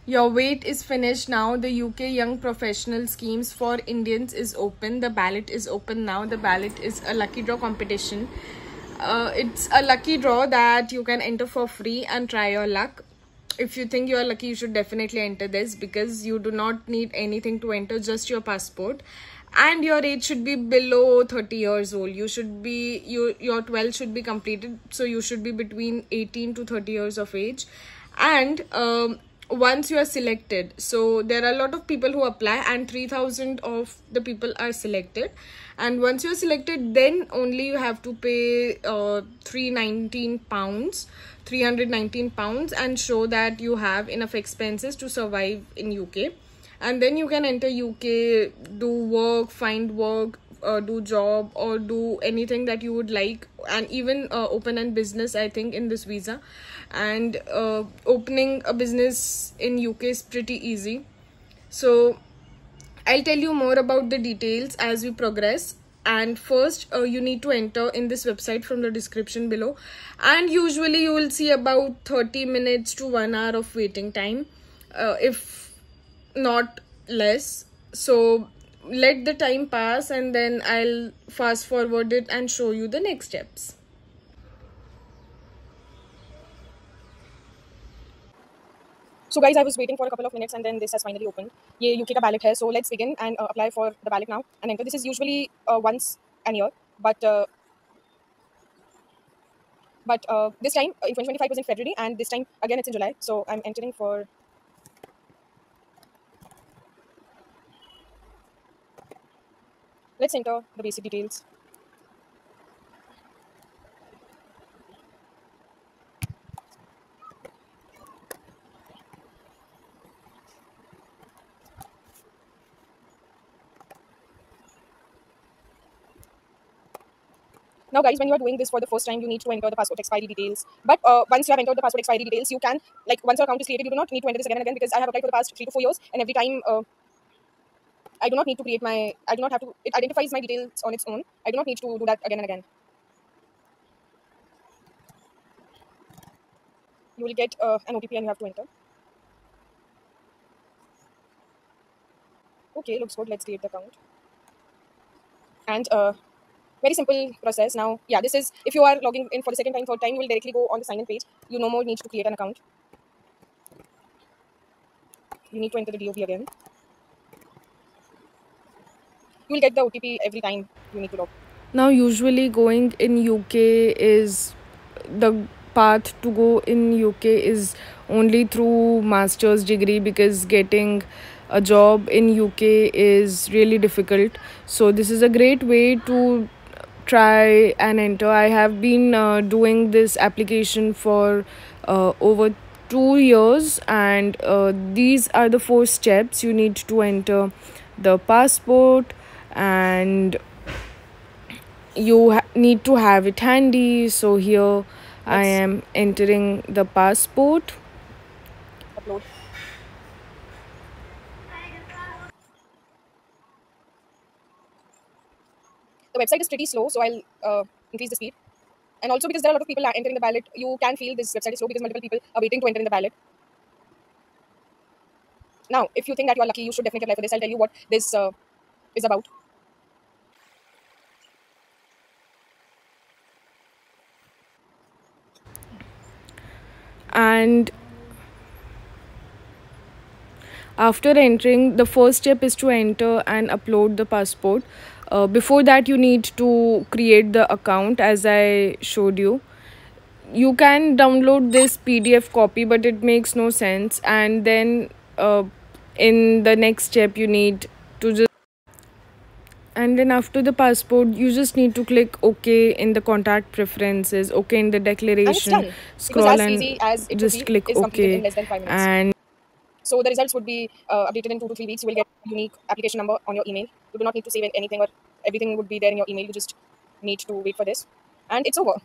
Your wait is finished now. The UK Young Professional Schemes for Indians is open. The ballot is open now. The ballot is a lucky draw competition. It's a lucky draw that you can enter for free and try your luck. If you think you are lucky, you should definitely enter this because you do not need anything to enter, just your passport. And your age should be below 30 years old. You should be, your 12 should be completed. So you should be between 18 to 30 years of age. And once you are selected, so there are a lot of people who apply and 3,000 of the people are selected. And once you're selected, then only you have to pay 319 pounds, 319 pounds, and show that you have enough expenses to survive in UK. And then you can enter UK, do work, find work, do job, or do anything that you would like, and even open a business, I think, in this visa. And opening a business in UK is pretty easy. So I'll tell you more about the details as we progress. And first, you need to enter in this website from the description below. And usually you will see about 30 minutes to 1 hour of waiting time, if not less. So let the time pass and then I'll fast forward it and show you the next steps. So guys, I was waiting for a couple of minutes and then this has finally opened. ये UK का ballot है, so let's begin and apply for the ballot now and enter. This is usually once a year, but this time in 2025 was in February and this time again it's in July. So I'm entering for. Let's enter the basic details. Now guys, when you are doing this for the first time, you need to enter the passport expiry details. But once you have entered the passport expiry details, you can, like, once your account is created, you do not need to enter this again and again, because I have applied for the past 3 to 4 years and every time I do not need to create my, I do not have to, it identifies my details on its own. I do not need to do that again and again. You will get an OTP and you have to enter. Okay, looks good. Let's create the account. And very simple process. Now, yeah, this is, if you are logging in for the second time, third time, you will directly go on the sign in page. You no more need to create an account. You need to enter the DOB again. You will get the OTP every time you need to log. Now usually going in UK is, the path to go in UK is only through master's degree, because getting a job in UK is really difficult. So this is a great way to try and enter. I have been doing this application for over 2 years, and these are the 4 steps. You need to enter the passport, and you need to have it handy. So here I am entering the passport. Upload. The website is pretty slow, so I'll increase the speed. And also because there are a lot of people entering the ballot, you can feel this website is slow because multiple people are waiting to enter in the ballot. Now, if you think that you are lucky, you should definitely apply for this. I'll tell you what this is about. And after entering, the first step is to enter and upload the passport. Before that, you need to create the account, as I showed you. You can download this PDF copy, but it makes no sense. And then in the next step, you need to just, and then after the passport, you just need to click OK in the contact preferences, OK in the declaration, scroll and just click OK. And so the results would be updated in 2 to 3 weeks. You will get a unique application number on your email. You do not need to save anything, or everything would be there in your email. You just need to wait for this, and it's over.